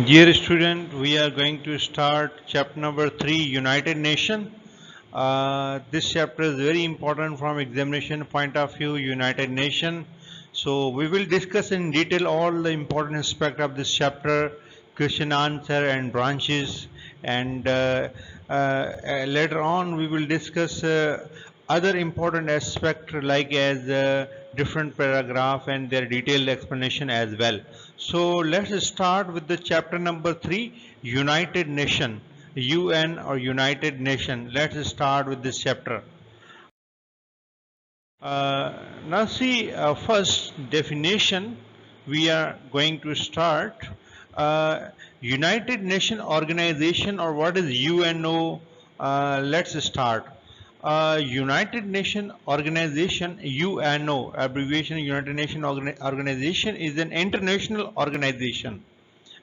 Dear student, we are going to start chapter number 3, United Nation. This chapter is very important from examination point of view, United Nation. So we will discuss in detail all the important aspect of this chapter, question answer and branches, and later on we will discuss other important aspect like as different paragraph and their detailed explanation as well. So let's start with the chapter number 3, United Nation, UN or United Nation. Let's start with this chapter. Now see, first definition we are going to start. United Nation Organization, or what is UNO? Let's start. United Nation Organization, UNO, abbreviation United Nation Organization, is an international organization.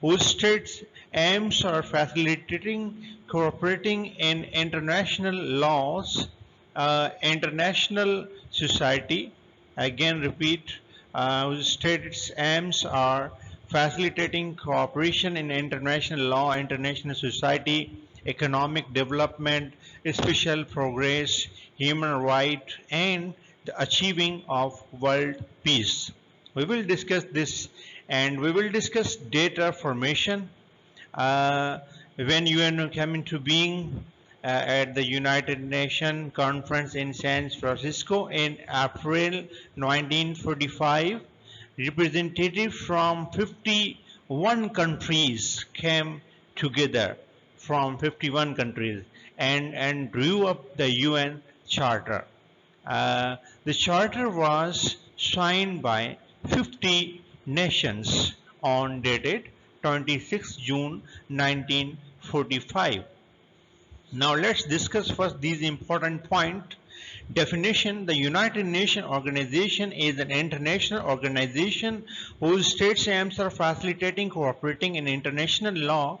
whose states aims are facilitating cooperating in international laws, international society, again repeat, whose states aims are facilitating cooperation in international law, international society, economic development, special progress, human rights, and the achieving of world peace. We will discuss this, and we will discuss data formation. When UN came into being at the United Nations Conference in San Francisco in April 1945, representatives from 51 countries came together from 51 countries and drew up the UN Charter. The charter was signed by 50 nations on dated 26 June 1945. Now let's discuss first these important points. Definition: the United Nations Organization is an international organization whose states aims are facilitating cooperating in international law.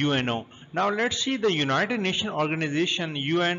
UNO. Now let's see the United Nations Organization UN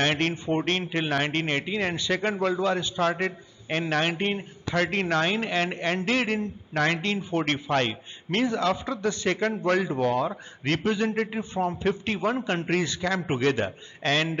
1914 till 1918 and second world war started in 1939 and ended in 1945. Means after the second world war, representatives from 51 countries came together and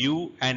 UN,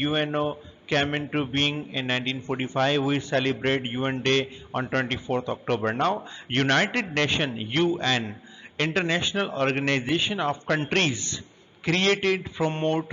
UNO came into being in 1945. We celebrate UN Day on 24th October. Now, United Nations, UN, international organization of countries created to promote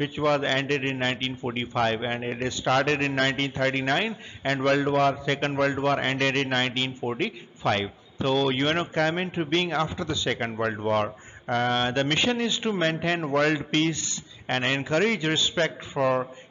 which was ended in 1945 and it started in 1939 and second world war ended in 1945. So UNO came into being after the second world war. The mission is to maintain world peace and encourage respect for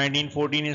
1914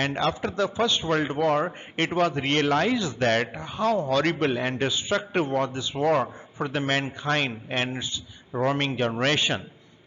And after the First World War, it was realized that how horrible and destructive was this war for the mankind and its roaming generation.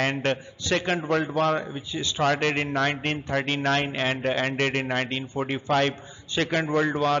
And second world war which started in 1939 and ended in 1945, second world war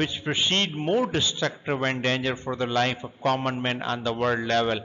which proceed more destructive and danger for the life of common men on the world level.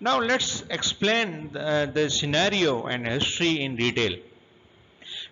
Now let's explain the scenario and history in detail.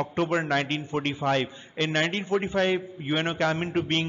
October 1945. In 1945 UNO came into being.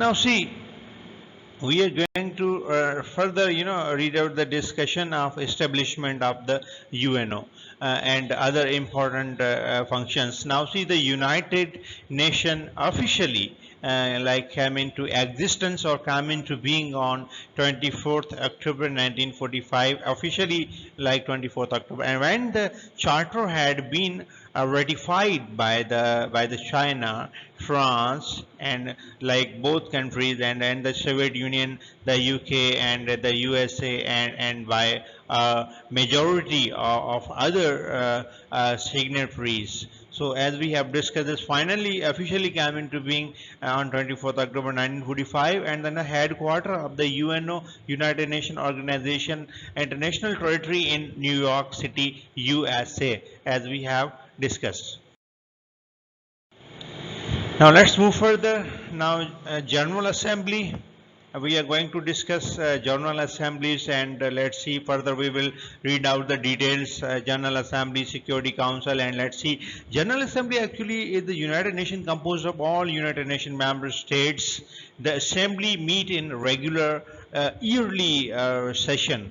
Now see, we are going to further read out the discussion of establishment of the UNO and other important functions. Now see, the United Nations officially came into existence or came into being on 24th October 1945, officially like 24th October. And when the charter had been ratified by the China, France, and like both countries, and the Soviet Union, the UK, and the USA, and by majority of other signatories. So as we have discussed, this finally officially came into being on 24th October 1945, and then the headquarter of the UNO, United Nations Organization, International Territory in New York City, USA, as we have discussed. Now let's move further. Now General Assembly. We are going to discuss General Assemblies, and let's see further. We will read out the details. General Assembly, Security Council, and let's see. General Assembly actually is the United Nations composed of all United Nations member states. The Assembly meet in regular yearly session,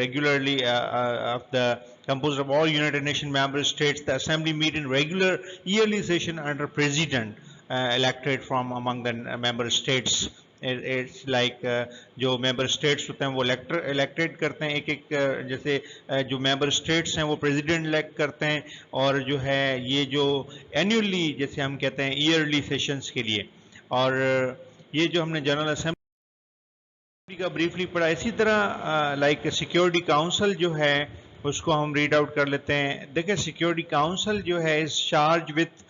regularly of the composed of all United Nations member states. The Assembly meet in regular yearly session under President elected from among the member states. It's like جو member status ہوتے ہیں وہ الیکٹیڈ کرتے ہیں ایک ایک جیسے جو ممبر اسٹیٹس ہیں وہ پریزیڈنٹ الیکٹ کرتے ہیں اور جو ہے یہ جو اینیولی جیسے ہم کہتے ہیں ایئرلی سیشنز کے لیے. اور یہ جو ہم نے جنرل اسمبلی کا بریفلی پڑھا. اسی طرح لائک سیکیورٹی کاؤنسل جو ہے اس کو ہم ریڈ آؤٹ کر لیتے ہیں. دیکھیں سیکیورٹی کاؤنسل جو ہے is charge with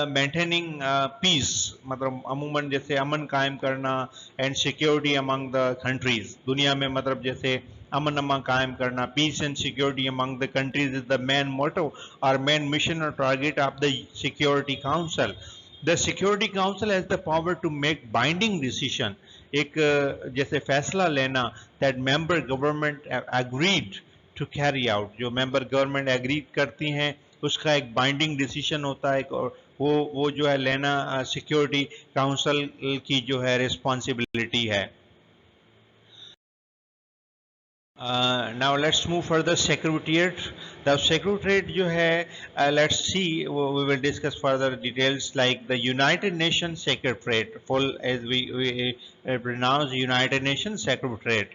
maintaining peace, مطلب عموماً جیسے امن قائم کرنا and security among the countries, دنیا میں مطلب جیسے امن امان قائم کرنا, peace and security among the countries is the main motto اور مین مشن اور target of the security council. The Security Council has the power to make binding decision, ایک جیسے فیصلہ لینا that member government agreed to carry out, جو member government agree کرتی ہیں اس کا ایک binding decision ہوتا ہے, اور وہ جو ہے لینا سیکیورٹی کاؤنسل کی جو ہے responsibility ہے. Now let's move further. Secretariat. The Secretariat جو ہے let's see, we will discuss further details like the United Nations Secretariat, full as we pronounce United Nations Secretariat.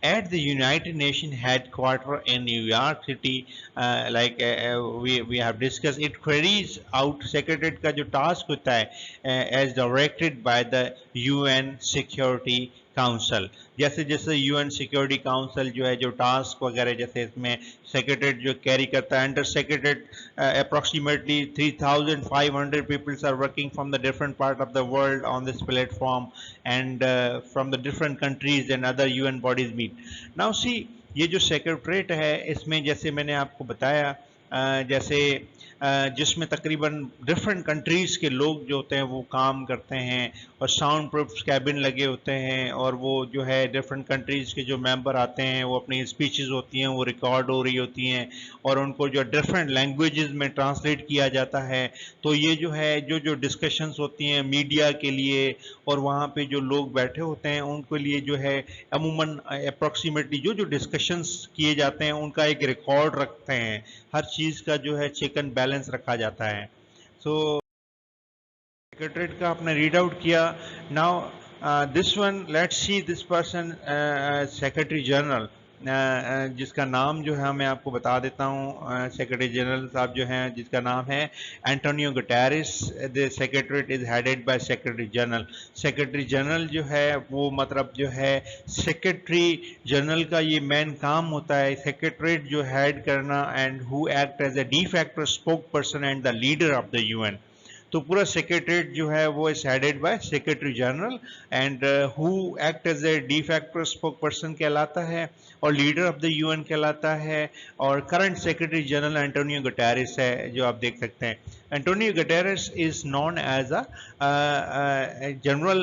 At the United Nations headquarters in New York City, we have discussed, it carries out Secretariat کا جو task ہوتا ہے as directed by the UN Security council. جیسے جیسے you N security council جو ہے جو task وغیرہ جیسے اس میں سیکریٹریٹ جو کیری کرتا ہے, under secretariat approximately 3,500 peoples are working from the different part of the world on this platform and from the different countries and other U N bodies meet. Now see, یہ جو secretariat ہے اس میں جیسے میں نے آپ کو بتایا جیسے جس میں تقریباً ڈفرینٹ کنٹریز کے لوگ جو ہوتے ہیں وہ کام کرتے ہیں اور ساؤنڈ پروف کیبن لگے ہوتے ہیں, اور وہ جو ہے ڈفرینٹ کنٹریز کے جو ممبر آتے ہیں وہ اپنی اسپیچز ہوتی ہیں وہ ریکارڈ ہو رہی ہوتی ہیں اور ان کو جو ڈفرینٹ لینگویجز میں ٹرانسلیٹ کیا جاتا ہے. تو یہ جو ہے جو ڈسکشنز ہوتی ہیں میڈیا کے لیے اور وہاں پہ جو لوگ بیٹھے ہوتے ہیں ان کے لیے جو ہے عموماً اپروکسیمیٹلی جو ڈسکشنز کیے جاتے ہیں ان کا ایک ریکارڈ رکھتے ہیں, ہر چیز کا جو ہے چیک اینڈ بیلنس رکھا جاتا ہے. سو سیکریٹریٹ کا آپ نے ریڈ آؤٹ کیا. Now this one let's see this person secretary general, جس کا نام جو ہے میں آپ کو بتا دیتا ہوں. سیکریٹری جنرل صاحب جو ہیں جس کا نام ہے Antonio Guterres. The secretariat is headed by secretary general. Secretary general جو ہے وہ مطلب جو ہے سیکریٹری جنرل کا یہ مین کام ہوتا ہے سیکریٹریٹ جو ہیڈ کرنا and who act as a de facto spokesperson and the leader of the U N. تو پورا سیکریٹریٹ جو ہے وہ is headed by secretary general and who act as a de facto spokesperson کہلاتا ہے اور leader of the U N کہلاتا ہے. اور current secretary general Antonio Guterres ہے جو آپ دیکھ سکتے ہیں. Antonio Guterres is known as a general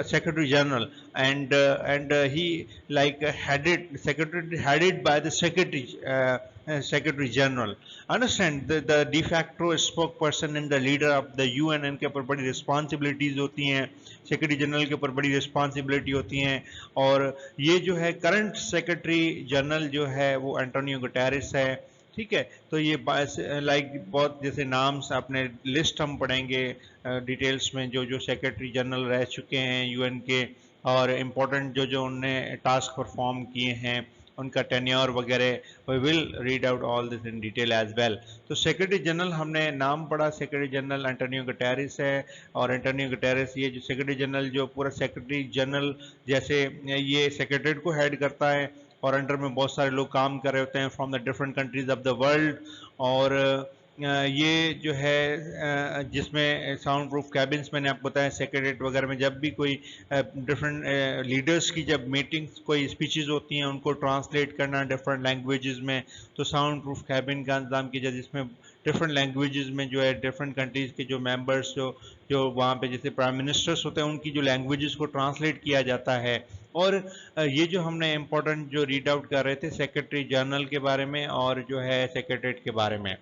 secretary general and he like headed by the secretary general. Understand the de facto spokesperson and the leader of the UN, ان کے اوپر بڑی responsibilities ہوتی ہیں, سیکرٹری جنرل کے اوپر بڑی responsibility ہوتی ہیں. اور یہ جو ہے کرنٹ سیکرٹری جنرل جو ہے وہ اینٹونیو گٹیرس ہے. ٹھیک ہے, تو یہ لائک بہت جیسے نامس اپنے لسٹ ہم پڑھیں گے ڈیٹیلس میں جو سیکرٹری جنرل رہ چکے ہیں یو این کے اور امپورٹنٹ جو ان نے ٹاسک پرفارم کیے ہیں ان کا ٹینیور وغیرہ. We will read out all this in detail as well. تو سیکرٹری جنرل ہم نے نام پڑھا, سیکرٹری جنرل اینٹونیو گٹیرس ہے. اور اینٹونیو گٹیرس یہ جو سیکرٹری جنرل جو پورا سیکرٹری جنرل جیسے یہ سیکرٹریٹ کو ہیڈ کرتا ہے اور انڈر میں بہت سارے لوگ کام کر رہے ہوتے ہیں from the different countries of the world. اور یہ جو ہے جس میں ساؤنڈ پروف کیبنس میں نے آپ کو بتایا سیکریٹریٹ وغیرہ میں جب بھی کوئی ڈفرینٹ لیڈرز کی جب میٹنگس کوئی اسپیچز ہوتی ہیں ان کو ٹرانسلیٹ کرنا ڈفرینٹ لینگویجز میں, تو ساؤنڈ پروف کیبن کا انتظام کیا جائے جس میں ڈفرینٹ لینگویجز میں جو ہے ڈفرینٹ کنٹریز کے جو ممبرس جو وہاں پہ جیسے پرائم منسٹرس ہوتے ہیں ان کی جو لینگویجز کو ٹرانسلیٹ کیا جاتا ہے. اور یہ جو ہم نے امپورٹنٹ جو ریڈ آؤٹ کر رہے تھے سیکرٹری جنرل کے بارے میں اور جو ہے سیکرٹریٹ کے بارے میں.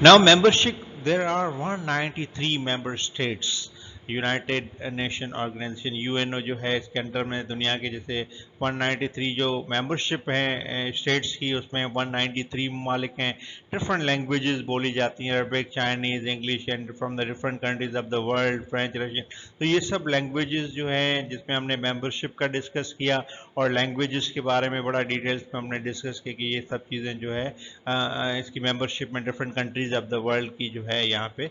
Now membership, there are 193 member states. United Nation Organisation UNO جو ہے، اس کے انڈر میں دنیا کے جیسے 193 جو ممبرشپ ہیں اسٹیٹس کی، اس میں 193 ممالک ہیں. ڈفرینٹ لینگویجز بولی جاتی ہیں، Arabic, Chinese, English and from the different countries of the world, French, Russian. تو یہ سب لینگویجز جو ہیں جس میں ہم نے ممبرشپ کا ڈسکس کیا، اور لینگویجز کے بارے میں بڑا ڈیٹیلس میں ہم نے ڈسکس کیا کہ یہ سب چیزیں جو ہے اس کی ممبرشپ میں different countries of the world کی جو ہے یہاں پہ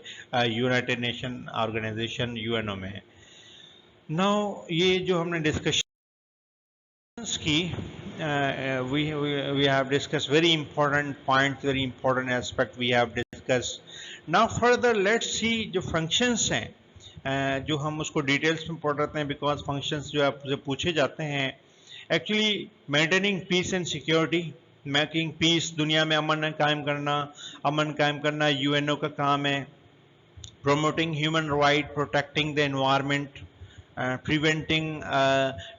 یونائٹیڈ نیشن آرگنائزیشن UNO میں ہے. ناؤ یہ جو ہم نے ڈسکشن کی we have discussed very important points, very important aspect we have discussed. Now further let's see جو functions ہیں جو ہم اس کو ڈیٹیلس میں پڑھ رہتے ہیں بیکاز فنکشنز جو آپ سے پوچھے جاتے ہیں. Actually maintaining peace and security, making peace, دنیا میں امن قائم کرنا UNO کا کام ہے. promoting human right, protecting the environment, preventing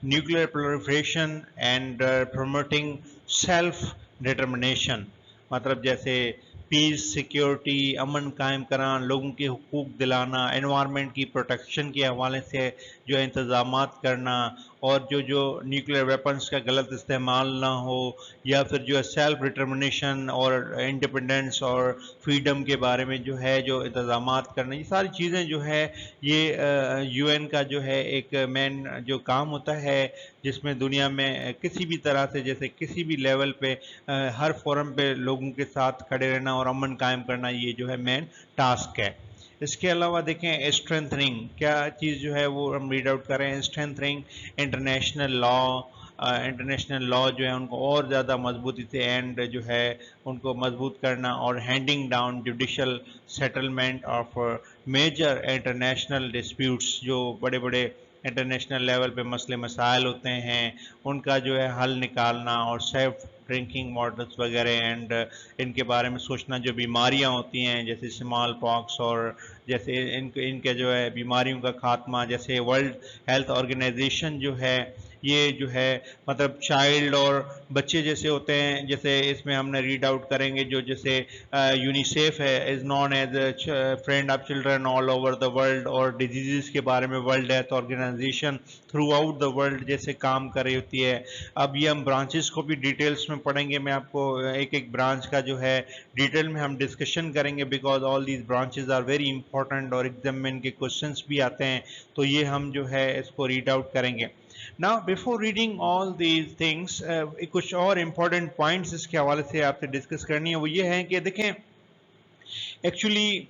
nuclear proliferation and promoting self determination. مطلب جیسے پیس، سیکیورٹی، امن قائم کرنا، لوگوں کے حقوق دلانا، انوائرمنٹ کی پروٹیکشن کے حوالے سے جو انتظامات کرنا، اور جو نیوکلیر ویپنس کا غلط استعمال نہ ہو، یا پھر جو ہے سیلف ڈٹرمنیشن اور انڈیپنڈنس اور فریڈم کے بارے میں جو ہے جو انتظامات کرنا، یہ ساری چیزیں جو ہے یہ UN کا جو ہے ایک مین جو کام ہوتا ہے، جس میں دنیا میں کسی بھی طرح سے جیسے کسی بھی لیول پہ ہر فورم پہ لوگوں کے ساتھ کھڑے رہنا اور امن قائم کرنا، یہ جو ہے مین ٹاسک ہے. اس کے علاوہ دیکھیں اسٹرینتھننگ کیا چیز جو ہے وہ ہم ریڈ آؤٹ کریں. اسٹرینتھننگ انٹرنیشنل لا جو ہے ان کو اور زیادہ مضبوطی سے اینڈ جو ہے ان کو مضبوط کرنا، اور handing down judicial settlement of major international disputes, جو بڑے بڑے انٹرنیشنل لیول پہ مسئلے مسائل ہوتے ہیں ان کا جو ہے حل نکالنا، اور سیف ڈرنکنگ واٹرس وغیرہ اینڈ ان کے بارے میں سوچنا. جو بیماریاں ہوتی ہیں جیسے اسمال پاکس اور جیسے ان کے جو ہے بیماریوں کا خاتمہ، جیسے ورلڈ ہیلتھ آرگنائزیشن جو ہے یہ جو ہے مطلب چائلڈ اور بچے جیسے ہوتے ہیں، جیسے اس میں ہم نے ریڈ آؤٹ کریں گے جو جیسے یونیسیف ہے، is known as friend of children all over the world, اور ڈیزیزز کے بارے میں World Health Organization throughout the world جیسے کام کر رہی ہوتی ہے. اب یہ ہم برانچز کو بھی ڈیٹیلس میں پڑھیں گے، میں آپ کو ایک ایک برانچ کا جو ہے ڈیٹیل میں ہم ڈسکشن کریں گے because all these branches are very important, اور ایگزام میں ان کے کوشچنس بھی آتے ہیں، تو یہ ہم جو ہے اس کو ریڈ آؤٹ کریں گے. Now before reading all these things کچھ اور امپورٹنٹ پوائنٹس اس کے حوالے سے آپ سے ڈسکس کرنی ہے. وہ یہ ہیں کہ دیکھیں ایکچولی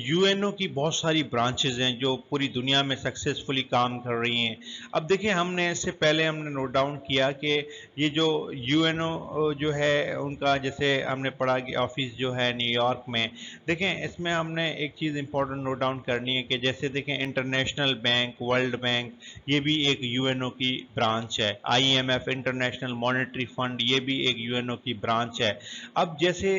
UNO کی بہت ساری برانچز ہیں جو پوری دنیا میں سکسیزفلی کام کر رہی ہیں. اب دیکھیں ہم نے اس سے پہلے ہم نے نوٹ ڈاؤن کیا کہ یہ جو UNO جو ہے ان کا جیسے ہم نے پڑھا کہ آفس جو ہے نیو یارک میں. دیکھیں اس میں ہم نے ایک چیز امپورٹنٹ نوٹ ڈاؤن کرنی ہے کہ جیسے دیکھیں انٹرنیشنل بینک، ورلڈ بینک، یہ بھی ایک UNO کی برانچ ہے. IMF انٹرنیشنل مانیٹری فنڈ یہ بھی ایک UNO کی برانچ ہے. اب جیسے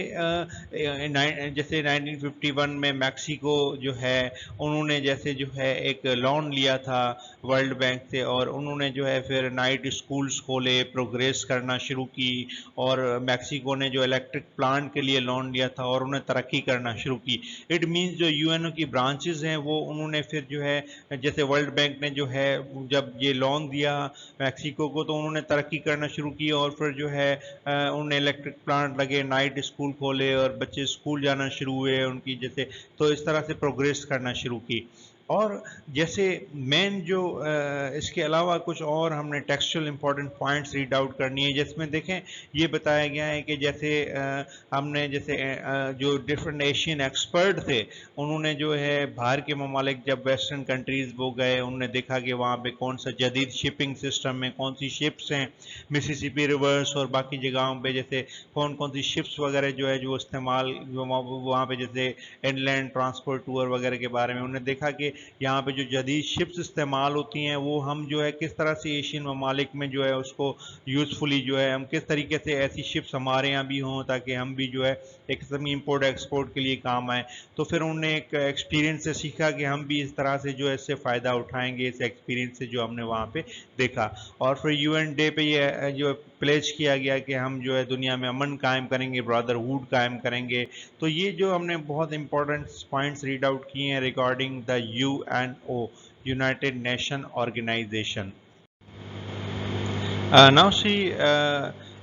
1951 میں میکسیکو جو ہے انہوں نے جیسے جو ہے ایک لون لیا تھا ورلڈ بینک سے، اور انہوں نے جو ہے پھر نائٹ اسکولز کھولے، پروگریس کرنا شروع کی، اور میکسیکو نے جو الیکٹرک پلانٹ کے لیے لون لیا تھا اور انہیں ترقی کرنا شروع کی. اٹ مینس جو UNO کی برانچز ہیں وہ انہوں نے پھر جو ہے جیسے ورلڈ بینک نے جو ہے جب یہ لون دیا میکسیکو کو تو انہوں نے ترقی کرنا شروع کی، اور پھر جو ہے انہوں نے الیکٹرک پلانٹ لگے، نائٹ اسکول کھولے، اور بچے اسکول جانا شروع ہوئے ان کی جیسے، تو اس طرح سے پروگریس کرنا شروع کی. اور جیسے مین جو اس کے علاوہ کچھ اور ہم نے textual important points read out کرنی ہے، جس میں دیکھیں یہ بتایا گیا ہے کہ جیسے ہم نے جیسے جو ڈفرینٹ ایشین ایکسپرٹ تھے انہوں نے جو ہے باہر کے ممالک جب ویسٹرن کنٹریز وہ گئے، انہوں نے دیکھا کہ وہاں پہ کون سا جدید شپنگ سسٹم میں کون سی شپس ہیں، مسیسپی ریورس اور باقی جگہوں پہ جیسے کون کون سی شپس وغیرہ جو ہے جو استعمال وہاں پہ جیسے ان لینڈ ٹرانسپورٹ ٹور وغیرہ کے بارے میں انہوں نے دیکھا کہ یہاں پہ جو جدید شپس استعمال ہوتی ہیں وہ ہم جو ہے کس طرح سے ایشین ممالک میں جو ہے اس کو یوزفلی جو ہے ہم کس طریقے سے ایسی شپس ہمارے یہاں بھی ہوں تاکہ ہم بھی جو ہے ایک قسم امپورٹ ایکسپورٹ کے لیے کام آئیں. تو پھر انہوں نے ایک ایکسپیرینس سے سیکھا کہ ہم بھی اس طرح سے جو ہے اس سے فائدہ اٹھائیں گے، اس ایکسپیرینس سے جو ہم نے وہاں پہ دیکھا. اور پھر UN ڈے پہ یہ جو پلیج کیا گیا کہ ہم جو ہے دنیا میں امن قائم کریں گے، برادرہوڈ قائم کریں گے. تو یہ جو ہم نے بہت امپورٹنٹ پوائنٹس ریڈ آؤٹ کیے ہیں regarding the UNO, United Nation Organization. Now see,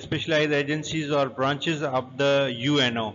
specialized agencies or branches of the UNO.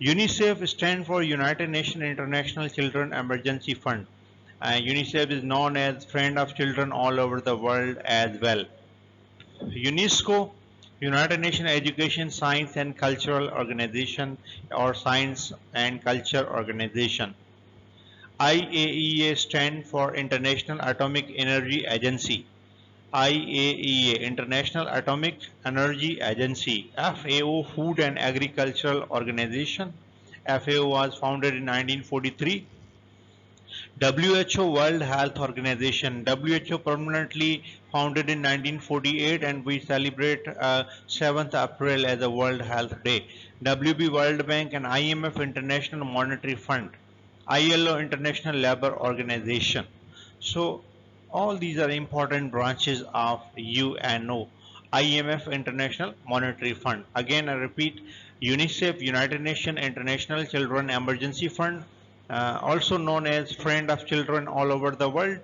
UNICEF stand for United Nations International Children Emergency Fund. UNICEF is known as Friend of Children all over the world as well. UNESCO, United Nations Education, Science and Cultural Organization or Science and Culture Organization. IAEA stand for International Atomic Energy Agency. IAEA, International Atomic Energy Agency. FAO, Food and Agricultural Organization. FAO was founded in 1943. WHO, World Health Organization. WHO permanently founded in 1948 and we celebrate 7th April as a World Health Day. WB, World Bank and IMF, International Monetary Fund. ILO, International Labour Organization. So all these are important branches of UNO. IMF, International Monetary Fund. Again I repeat, UNICEF, United Nations International Children Emergency Fund, also known as Friend of Children all over the world.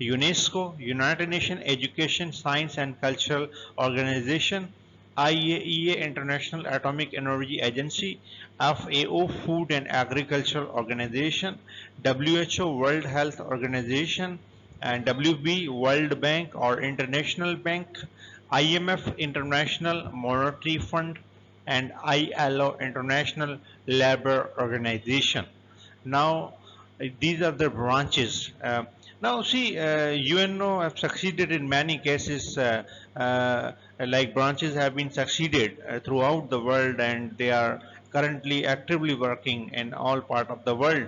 UNESCO, United Nations Education, Science and Cultural Organization. IAEA, International Atomic Energy Agency. FAO, Food and Agricultural Organization. WHO, World Health Organization. And WB, World Bank or International Bank. IMF, International Monetary Fund. And ILO, International Labour Organization. Now these are the branches. Now see, UNO have succeeded in many cases, like branches have been succeeded throughout the world and they are currently actively working in all part of the world.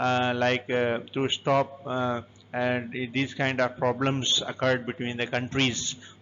to stop and these kind of problems occurred between the countries.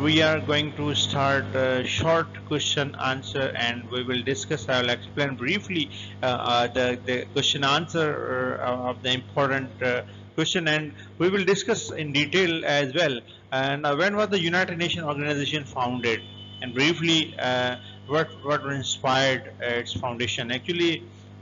we are going to start a short question answer and we will discuss. I will explain briefly the question answer of the important question, and we will discuss in detail as well. And when was the United Nations organization founded, and briefly what inspired its foundation. Actually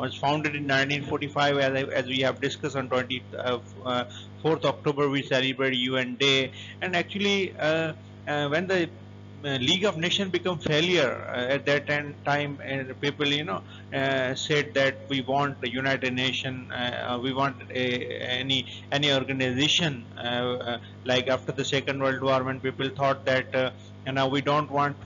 was founded in 1945 as we have discussed. On 24th October we celebrate UN Day, and actually when the League of Nations become failure at that time, and people said that we want the United Nation, we want any organization like after the Second World War, when people thought that now we don't want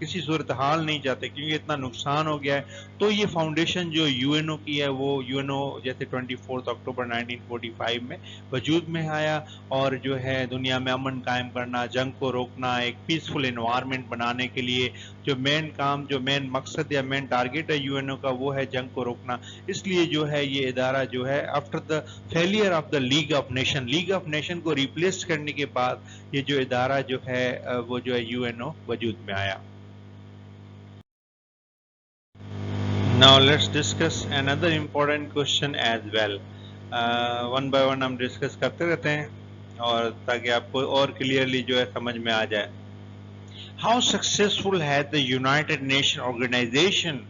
کسی صورتحال نہیں چاہتے کیونکہ اتنا نقصان ہو گیا ہے. تو یہ فاؤنڈیشن جو یو این او کی ہے وہ یو این او جیسے 24 اکتوبر 1945 میں وجود میں آیا اور جو ہے دنیا میں امن قائم کرنا, جنگ کو روکنا, ایک پیسفل انوائرمنٹ بنانے کے لیے جو مین کام, جو مین مقصد یا مین ٹارگیٹ ہے یو این او کا وہ ہے جنگ کو روکنا. اس لیے جو ہے یہ ادارہ جو ہے after the failure of the league of nation کو ریپلیس کرنے کے بعد یہ جو ادارہ جو ہے وہ جو ہے یو این او وجود میں آیا. Now let's discuss another important question as well. One by one ہم ڈسکس کرتے رہتے ہیں اور تاکہ آپ کو اور کلیئرلی جو ہے سمجھ میں آ جائے. How successful has the United Nations organization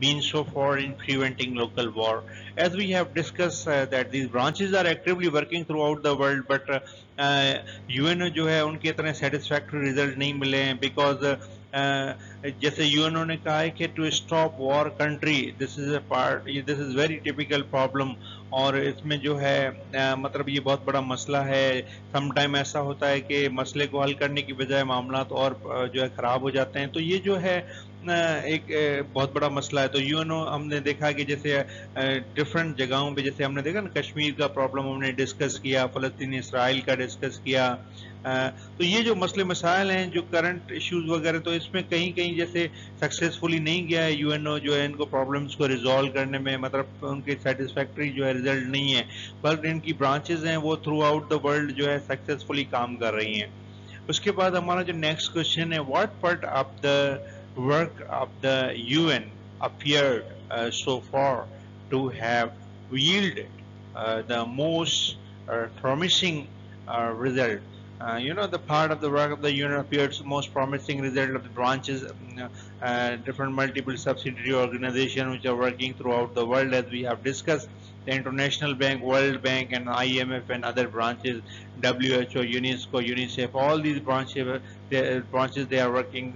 been so far in preventing local war? As we have discussed that these branches are actively working throughout the world, but UN جو ہے ان کے اتنے satisfactory result نہیں ملے ہیں because جیسے you N او نے کہا ہے کہ to stop war country, this is very typical problem, اور اس میں جو ہے مطلب یہ بہت بڑا مسئلہ ہے. سم ٹائم ایسا ہوتا ہے کہ مسئلے کو حل کرنے کی بجائے معاملات اور جو ہے خراب ہو جاتے ہیں, تو یہ جو ہے ایک بہت بڑا مسئلہ ہے. تو یو این او ہم نے دیکھا کہ جیسے ڈفرینٹ جگہوں پہ, جیسے ہم نے دیکھا نا کشمیر کا پرابلم ہم نے ڈسکس کیا, فلسطین اسرائیل کا ڈسکس کیا, تو یہ جو مسئلے مسائل ہیں جو کرنٹ ایشوز وغیرہ, تو اس میں کہیں کہیں جیسے سکسیزفلی نہیں گیا ہے یو این او جو ہے ان کو پرابلمس کو ریزالو کرنے میں, مطلب ان کے سیٹسفیکٹری جو ہے ریزلٹ نہیں ہے, بلکہ ان کی برانچز ہیں وہ تھرو آؤٹ دا ورلڈ جو ہے سکسیزفلی کام کر رہی ہیں. اس کے بعد ہمارا جو نیکسٹ کوشچن ہے, what part of the work of the U N appeared so far to have yielded the most promising result. The part of the work of the UN appears most promising result of the branches, different multiple subsidiary organizations which are working throughout the world, as we have discussed, the International Bank, World Bank, and IMF and other branches, WHO, UNESCO, UNICEF, all these branches they are working,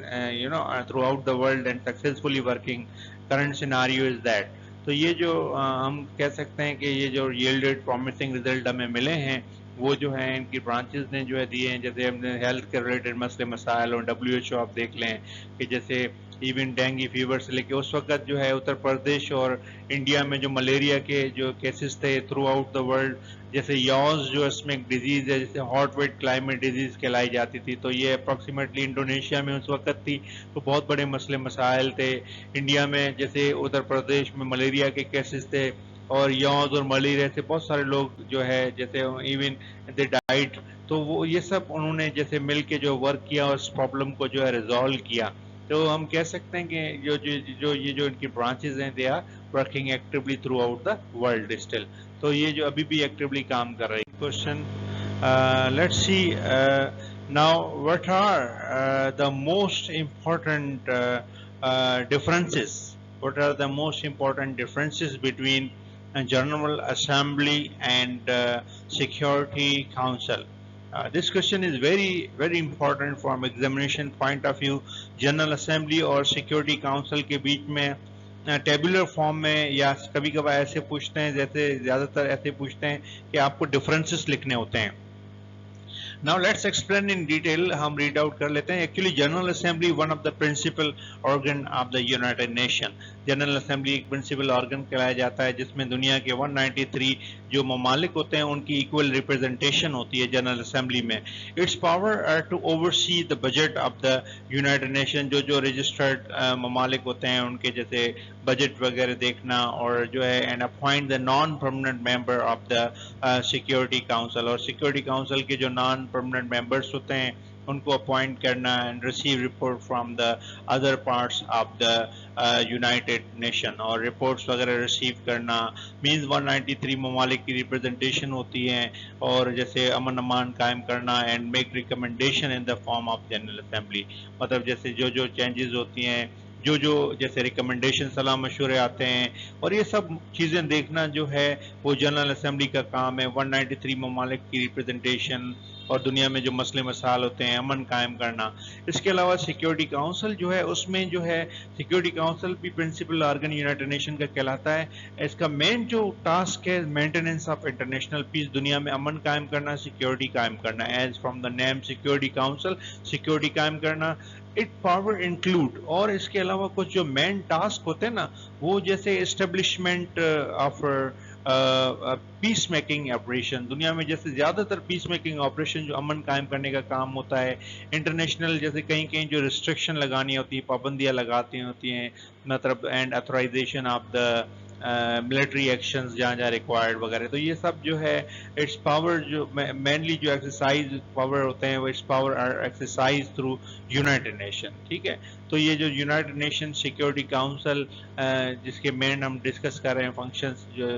throughout the world and successfully working. Current scenario is that. تو یہ جو ہم کہہ سکتے ہیں کہ یہ جو yielded promising result ہمیں ملے ہیں وہ جو ہیں ان کی برانچز نے جو ہے دیے ہیں. جیسے ہم نے ہیلتھ کے ریلیٹڈ مسئلے مسائل, اور WHO آپ دیکھ لیں کہ جیسے ایون ڈینگی فیور سے لے کے اس وقت جو ہے اتر پردیش اور انڈیا میں جو ملیریا کے جو کیسز تھے تھرو آؤٹ دا ورلڈ, جیسے یوز جو اس میں ایک ڈیزیز ہے جیسے ہاٹ ویٹ کلائمیٹ ڈیزیز کہلائی جاتی تھی, تو یہ اپروکسیمیٹلی انڈونیشیا میں اس وقت تھی, تو بہت بڑے مسئلے مسائل تھے. انڈیا میں جیسے اتر پردیش میں ملیریا کے کیسز تھے, اور یوز اور ملیریا سے بہت سارے لوگ جو ہے جیسے ایون دے ڈائٹ, تو وہ یہ سب انہوں نے جیسے مل کے جو ورک کیا اور اس پرابلم کو جو ہے ریزالو کیا. تو ہم کہہ سکتے ہیں کہ یہ جو ان کی برانچز ہیں they are working actually throughout the world still, تو یہ جو ابھی بھی ایکٹیولی کام کر رہی ہے. Question let's see now, what are the most important differences, what are the most important differences between General Assembly and Security Council? This question is very very important from examination point of view. General Assembly اور Security Council کے بیچ میں tabular form میں یا کبھی کبھار ایسے پوچھتے ہیں, جیسے زیادہ تر ایسے پوچھتے ہیں کہ آپ کو ڈفرینسز لکھنے ہوتے ہیں. Now let's explain in detail. ہم ریڈ آؤٹ کر لیتے ہیں. Actually General Assembly one of the principal organ of the United Nations. General Assembly ایک principal organ کہلایا جاتا ہے جس میں دنیا کے 193 جو ممالک ہوتے ہیں ان کی equal representation ہوتی ہے General Assembly میں. Its power to oversee the budget of the United Nations, جو registered ممالک ہوتے ہیں ان کے جیسے بجٹ وغیرہ دیکھنا, اور جو ہے and appoint the non-permanent member of the Security Council, اور Security Council کے جو non permanent members ہوتے ہیں ان کو اپوائنٹ کرنا, and receive report from the other parts of the United Nation, اور رپورٹس وغیرہ ریسیو کرنا. مینز 193 ممالک کی ریپرزنٹیشن ہوتی ہیں, اور جیسے امن امان قائم کرنا and make recommendation in the form of general assembly, مطلب جیسے جو چینجز ہوتی ہیں, جو جیسے ریکمنڈیشن صلاح مشورے آتے ہیں, اور یہ سب چیزیں دیکھنا جو ہے وہ جنرل اسمبلی کا کام ہے. 193 ممالک کی ریپرزنٹیشن اور دنیا میں جو مسئلے مسائل ہوتے ہیں امن قائم کرنا. اس کے علاوہ سیکیورٹی کاؤنسل جو ہے اس میں جو ہے سیکیورٹی کاؤنسل بھی پرنسپل آرگن یونائٹڈ نیشن کا کہلاتا ہے. اس کا مین جو ٹاسک ہے مینٹیننس آف انٹرنیشنل پیس, دنیا میں امن قائم کرنا, سیکیورٹی قائم کرنا. As from the name security council, security قائم کرنا. اٹ پاور انکلوڈ, اور اس کے علاوہ کچھ جو مین ٹاسک ہوتے ہیں نا وہ جیسے establishment of peace making operation, دنیا میں جیسے زیادہ تر پیس میکنگ آپریشن جو امن قائم کرنے کا کام ہوتا ہے. انٹرنیشنل جیسے کہیں کہیں جو ریسٹرکشن لگانی ہوتی ہیں, پابندیاں لگاتی ہوتی ہیں, مطلب and authorization of the military actions جہاں جہاں ریکوائرڈ وغیرہ. تو یہ سب جو ہے اٹس پاور جو مینلی جو ایکسرسائز پاور ہوتے ہیں وہ its power exercise through United Nation. ٹھیک ہے, تو یہ جو یونائٹڈ نیشن سیکیورٹی کاؤنسل جس کے مین ہم ڈسکس کر رہے ہیں فنکشنز جو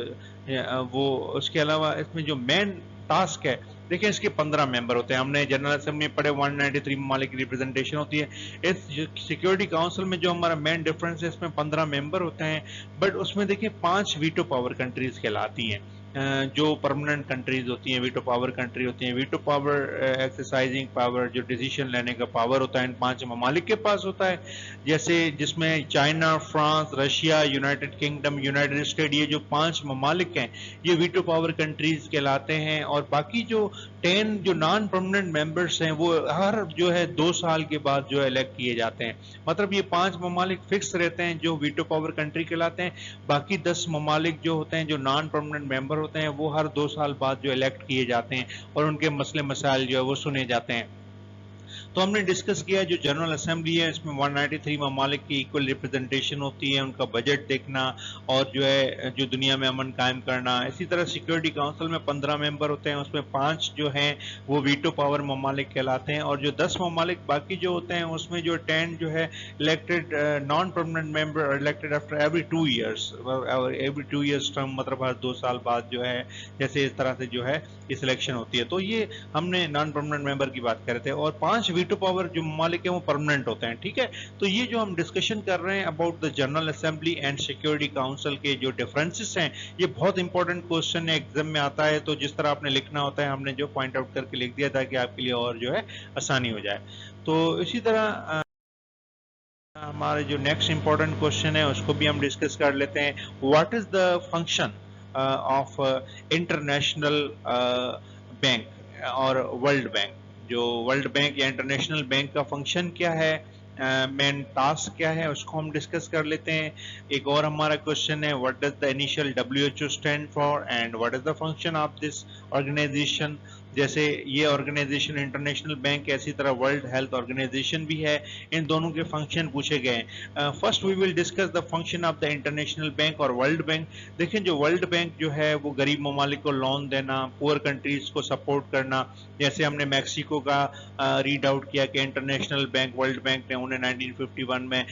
وہ, اس کے علاوہ اس میں جو مین ٹاسک ہے دیکھیں اس کے 15 ممبر ہوتے ہیں. ہم نے جنرل اسمبلی میں پڑھے 193 ممالک کی ریپرزنٹیشن ہوتی ہے. اس سیکیورٹی کاؤنسل میں جو ہمارا مین ڈفرنس ہے اس میں 15 ممبر ہوتے ہیں, بٹ اس میں دیکھیں 5 ویٹو پاور کنٹریز کہلاتی ہیں جو پرماننٹ کنٹریز ہوتی ہیں, ویٹو پاور کنٹری ہوتی ہیں. ویٹو پاور ایکسرسائزنگ پاور, جو ڈیسیشن لینے کا پاور ہوتا ہے ان 5 ممالک کے پاس ہوتا ہے, جیسے جس میں China, France, Russia, United kingdom, United state, یہ جو 5 ممالک ہیں یہ ویٹو پاور کنٹریز کہلاتے ہیں. اور باقی جو 10 جو نان پرماننٹ ممبرس ہیں وہ ہر جو ہے 2 سال کے بعد جو ہے الیکٹ کیے جاتے ہیں. مطلب یہ 5 ممالک فکس رہتے ہیں جو ویٹو پاور کنٹری کہلاتے ہیں. باقی 10 ممالک جو ہوتے ہیں جو نان پرماننٹ ممبر ہوتے ہیں وہ ہر 2 سال بعد جو الیکٹ کیے جاتے ہیں اور ان کے مسئلے مسائل جو ہے وہ سنے جاتے ہیں. تو ہم نے ڈسکس کیا جو جنرل اسمبلی ہے اس میں 193 ممالک کی ایکول ریپرزنٹیشن ہوتی ہے, ان کا بجٹ دیکھنا اور جو ہے جو دنیا میں امن قائم کرنا. اسی طرح سیکیورٹی کاؤنسل میں 15 ممبر ہوتے ہیں, اس میں 5 جو ہیں وہ ویٹو پاور ممالک کہلاتے ہیں, اور جو 10 ممالک باقی جو ہوتے ہیں اس میں جو 10 جو ہے elected non permanent member elected after every 2 years, every 2 years term, مطلب ہر 2 سال بعد جو ہے جیسے اس طرح سے جو ہے یہ سلیکشن ہوتی ہے. تو یہ ہم نے نان پرماننٹ ممبر کی بات کر رہے تھے, اور 5 ویٹو پاور جو ممالک ہیں وہ پرماننٹ ہوتے ہیں. ٹھیک ہے, تو یہ جو ہم ڈسکشن کر رہے ہیں about the general assembly and security council کے جو ڈفرینسز ہیں یہ بہت امپورٹنٹ کوسچن ہے, ایگزام میں آتا ہے. تو جس طرح آپ نے لکھنا ہوتا ہے ہم نے جو پوائنٹ آؤٹ کر کے لکھ دیا تھا کہ آپ کے لیے اور جو ہے آسانی ہو جائے. تو اسی طرح ہمارے جو نیکسٹ امپورٹنٹ کوسچن ہے اس کو بھی ہم ڈسکس کر لیتے ہیں. What is the function of international bank اور ورلڈ بینک. جو ورلڈ بینک یا انٹرنیشنل بینک کا فنکشن کیا ہے, مین ٹاسک کیا ہے, اس کو ہم ڈسکس کر لیتے ہیں. ایک اور ہمارا کوشچن ہے what does the initial WHO stand for and what is the function of this organisation. جیسے یہ آرگنائزیشن انٹرنیشنل بینک اسی طرح ورلڈ ہیلتھ آرگنائزیشن بھی ہے, ان دونوں کے فنکشن پوچھے گئے ہیں. First we will discuss the function of the international bank اور ورلڈ بینک. دیکھیں جو ورلڈ بینک جو ہے وہ غریب ممالک کو لون دینا, پور کنٹریز کو سپورٹ کرنا. جیسے ہم نے میکسیکو کا ریڈ آؤٹ کیا کہ انٹرنیشنل بینک ورلڈ بینک نے انہیں 1951 میں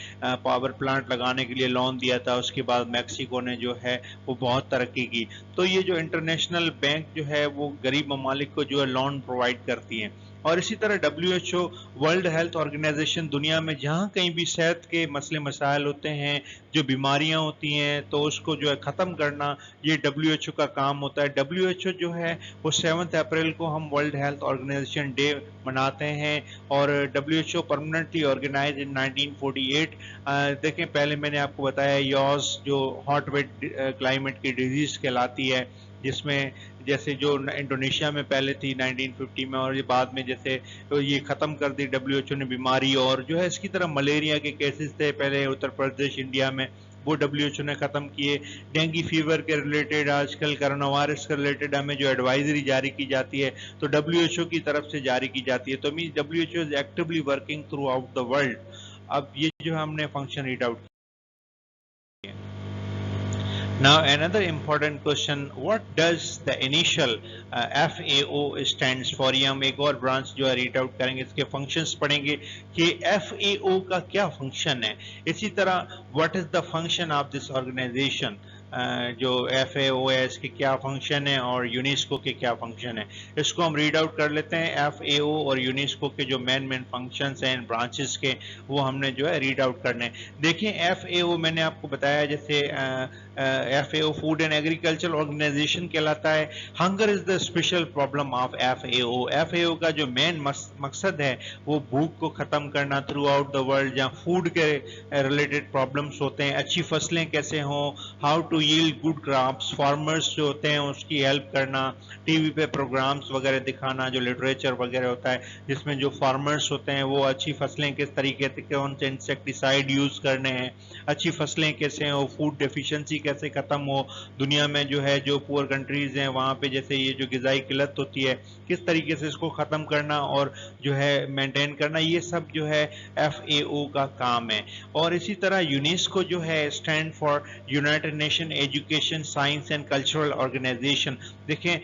پاور پلانٹ لگانے کے لیے لون دیا تھا, اس کے بعد میکسیکو نے جو ہے وہ بہت ترقی کی. تو یہ جو انٹرنیشنل بینک جو ہے وہ غریب ممالک کو جو ہے لون پرووائڈ کرتی ہیں. اور اسی طرح WHO ورلڈ ہیلتھ آرگنائزیشن دنیا میں جہاں کہیں بھی صحت کے مسئلے مسائل ہوتے ہیں, جو بیماریاں ہوتی ہیں تو اس کو جو ہے ختم کرنا یہ WHO کا کام ہوتا ہے. WHO جو ہے وہ 7 اپریل کو ہم ورلڈ ہیلتھ آرگنائزیشن ڈے مناتے ہیں, اور WHO پرماننٹلی آرگنائز ان 1948. دیکھیں پہلے میں نے آپ کو بتایا یوز جو ہاٹ ویٹ کلائمیٹ کی ڈیزیز کہلاتی ہے, جس میں جیسے جو انڈونیشیا میں پہلے تھی 1950 میں, اور یہ بعد میں جیسے یہ ختم کر دی WHO نے بیماری. اور جو ہے اس کی طرح ملیریا کے کیسز تھے پہلے اتر پردیش انڈیا میں, وہ WHO نے ختم کیے. ڈینگی فیور کے ریلیٹڈ آج کل کرونا وائرس کے ریلیٹڈ ہمیں جو ایڈوائزری جاری کی جاتی ہے تو WHO کی طرف سے جاری کی جاتی ہے. تو means WHO is actually working through out the world. اب یہ جو ہم نے function read out. Now another important question, what does the initial FAO stands for. یہ ہم ایک اور برانچ جو ہے ریڈ آؤٹ کریں گے, اس کے فنکشنز پڑھیں گے کہ FAO کا کیا فنکشن ہے. اسی طرح what is the function of this organization. جو FAO کے کیا فنکشن ہے اور یونیسکو کے کیا فنکشن ہے. اس کو ہم ریڈ آؤٹ کر لیتے ہیں. FAO اور یونیسکو کے جو مین فنکشنز ہیں برانچز کے وہ ہم نے جو ہے ریڈ آؤٹ کرنے ہیں. دیکھیں FAO میں نے آپ کو بتایا جیسے FAO food and agriculture organisation کہلاتا ہے. Hunger is the special problem of FAO. FAO کا جو مین مقصد ہے وہ بھوک کو ختم کرنا تھرو آؤٹ دا ورلڈ. جہاں فوڈ کے ریلیٹڈ پرابلمس ہوتے ہیں, اچھی فصلیں کیسے ہوں, how to yield good crops, farmers جو ہوتے ہیں اس کی ہیلپ کرنا, ٹی وی پہ پروگرامس وغیرہ دکھانا, جو لٹریچر وغیرہ ہوتا ہے جس میں جو فارمرس ہوتے ہیں وہ اچھی فصلیں کس طریقے سے, کون سے انسیکٹیسائڈ یوز کرنے ہیں, اچھی فصلیں کیسے ہوں, فوڈ ڈیفیشنسی کیسے ختم ہو, دنیا میں جو ہے جو پور کنٹریز ہیں وہاں پہ جیسے یہ جو غذائی قلت ہوتی ہے کس طریقے سے اس کو ختم کرنا اور جو ہے مینٹین کرنا, یہ سب جو ہے FAO کا کام ہے. اور اسی طرح یونیسکو جو ہے stand for United Nation education science and cultural organisation. دیکھیں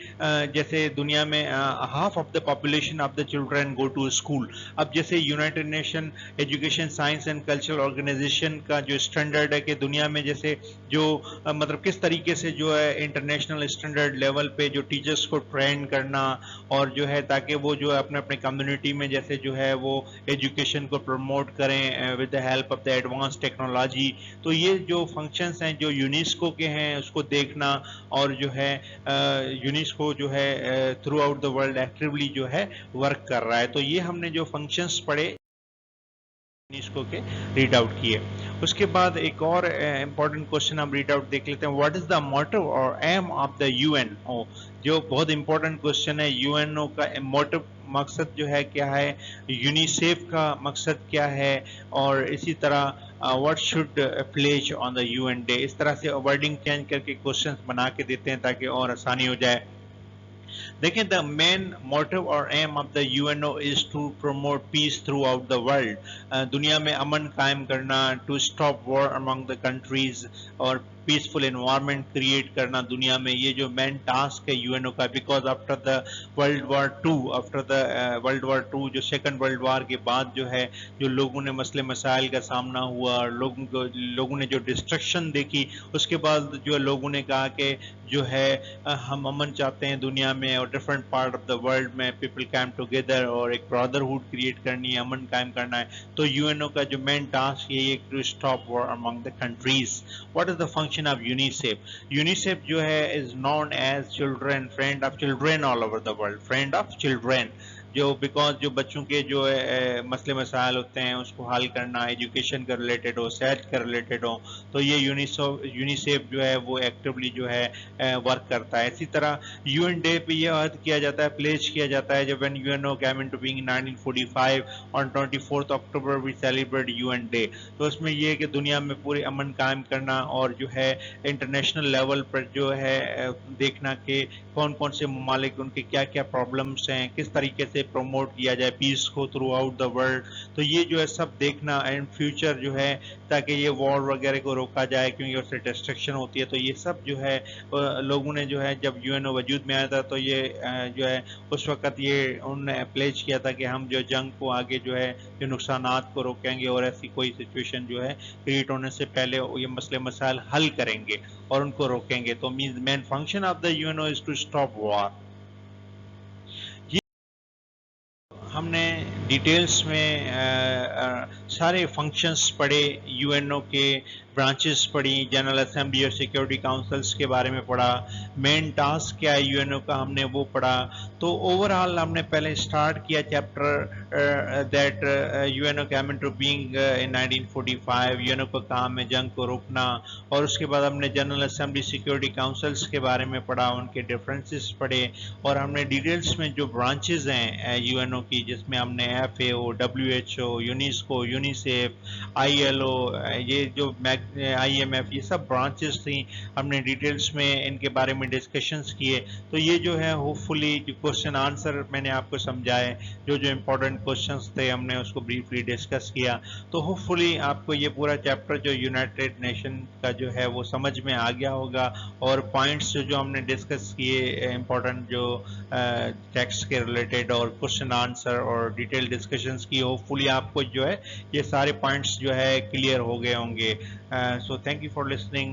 جیسے دنیا میں half of the population of the children go to school. اب جیسے United Nation education science and cultural organisation کا جو اسٹینڈرڈ ہے کہ دنیا میں جیسے جو مطلب کس طریقے سے جو ہے انٹرنیشنل اسٹینڈرڈ لیول پہ جو ٹیچرس کو ٹرین کرنا اور جو ہے تاکہ وہ جو ہے اپنے کمیونٹی میں جیسے جو ہے وہ ایجوکیشن کو پروموٹ کریں with the help of the advance technology. تو یہ جو فنکشنز ہیں جو یونیسکو کے ہیں اس کو دیکھنا, اور جو ہے یونیسکو جو ہے through out the world actually جو ہے ورک کر رہا ہے. تو یہ ہم نے جو فنکشنز پڑھے یونیسکو کے ریڈ آؤٹ کیے. اس کے بعد ایک اور امپورٹنٹ کوشچن ہم ریڈ آؤٹ دیکھ لیتے ہیں. واٹ از دا موٹو اور ایم آف دا UN, جو بہت امپورٹنٹ کوشچن ہے. UNO کا موٹو مقصد جو ہے کیا ہے, یونیسیف کا مقصد کیا ہے, اور اسی طرح what should pledge on the UN day. اس طرح سے ورڈنگ چینج کر کے کوشچنس بنا کے دیتے ہیں تاکہ اور آسانی ہو جائے. دیکھیں دا مین موٹو اور aim of the UNO is to promote peace throughout the world. دنیا میں امن قائم کرنا, to stop war among the countries, اور پیسفل انوائرمنٹ کریٹ کرنا دنیا میں. یہ جو مین ٹاسک ہے UNO کا, because after the world war two جو سیکنڈ ورلڈ وار کے بعد جو ہے جو لوگوں نے مسئلے مسائل کا سامنا ہوا اور لوگوں نے جو ڈسٹرکشن دیکھی, اس کے بعد جو لوگوں نے کہا کہ جو ہے ہم امن چاہتے ہیں دنیا میں, اور different part of the world میں پیپل کیم ٹوگیدر, اور ایک برادرہوڈ کریٹ کرنی ہے, امن قائم کرنا ہے. تو UNO کا جو مین ٹاسک یہ ہے to stop war among the countries. What is the function of UNICEF. UNICEF جو ہے is known as children friend of children all over the world, friend of children, جو بیکاز جو بچوں کے جو مسئلے مسائل ہوتے ہیں اس کو حل کرنا, ایجوکیشن کا ریلیٹڈ ہو, صحت کا ریلیٹڈ ہو, تو یہ یونیسیف جو ہے وہ ایکٹیولی جو ہے ورک کرتا ہے. اسی طرح UN ڈے پہ یہ عہد کیا جاتا ہے, پلیج کیا جاتا ہے, جب when UNO came into being in 1945 on 24th October we celebrate UN day. تو اس میں یہ ہے کہ دنیا میں پورے امن قائم کرنا, اور جو ہے انٹرنیشنل لیول پر جو ہے دیکھنا کہ کون کون سے ممالک ان کے کیا کیا پرابلمس ہیں, کس طریقے سے پروموٹ کیا جائے پیس کو تھرو آؤٹ دا ورلڈ. تو یہ جو ہے سب دیکھنا اینڈ فیوچر جو ہے تاکہ یہ وار وغیرہ کو روکا جائے, کیونکہ اس سے ڈسٹرکشن ہوتی ہے. تو یہ سب جو ہے لوگوں نے جو ہے جب UNO وجود میں آیا تھا تو یہ جو ہے اس وقت یہ انہوں نے پلیج کیا تھا کہ ہم جو جنگ کو آگے جو ہے جو نقصانات کو روکیں گے, اور ایسی کوئی سچویشن جو ہے کریٹ ہونے سے پہلے یہ مسئلے مسائل حل کریں گے اور ان کو روکیں گے. تو means main function of the UNO is to stop war. ہم نے ڈیٹیلز میں سارے فنکشنز پڑھے, UNO کے برانچز پڑھی, جنرل اسمبلی اور سیکیورٹی کاؤنسلز کے بارے میں پڑھا, مین ٹاسک کیا ہے UNO کا ہم نے وہ پڑھا. تو اوور آل ہم نے پہلے اسٹارٹ کیا chapter that UNO came into being in 1945. UNO کا کام ہے جنگ کو روکنا, اور اس کے بعد ہم نے جنرل اسمبلی سیکیورٹی کاؤنسلز کے بارے میں پڑھا, ان کے ڈفرینسز پڑھے, اور ہم نے ڈیٹیلز میں جو برانچز ہیں UNO کی جس میں ہم نے FAO, WHO, UNESCO, UNICEF, ILO, یہ جو IMF, یہ سب برانچز تھیں, ہم نے ڈیٹیلز میں ان کے بارے میں ڈسکشنز کیے. تو یہ جو ہے ہوپ فلی جو کوشچن آنسر میں نے آپ کو سمجھائے, جو امپورٹنٹ کوشچنز تھے ہم نے اس کو بریفلی ڈسکس کیا. تو ہوپ فلی آپ کو یہ پورا چیپٹر جو یونائٹڈ نیشن کا جو ہے وہ سمجھ میں آ گیا ہوگا, اور پوائنٹس جو ہم نے ڈسکس کیے امپورٹنٹ جو ٹیکسٹ کے ریلیٹڈ اور کوشچن آنسر اور ڈیٹیل ڈسکشنز کی, ہوپ فلی آپ کو جو ہے یہ سارے پوائنٹس جو ہے کلیئر ہو گئے ہوں گے. So thank you for listening.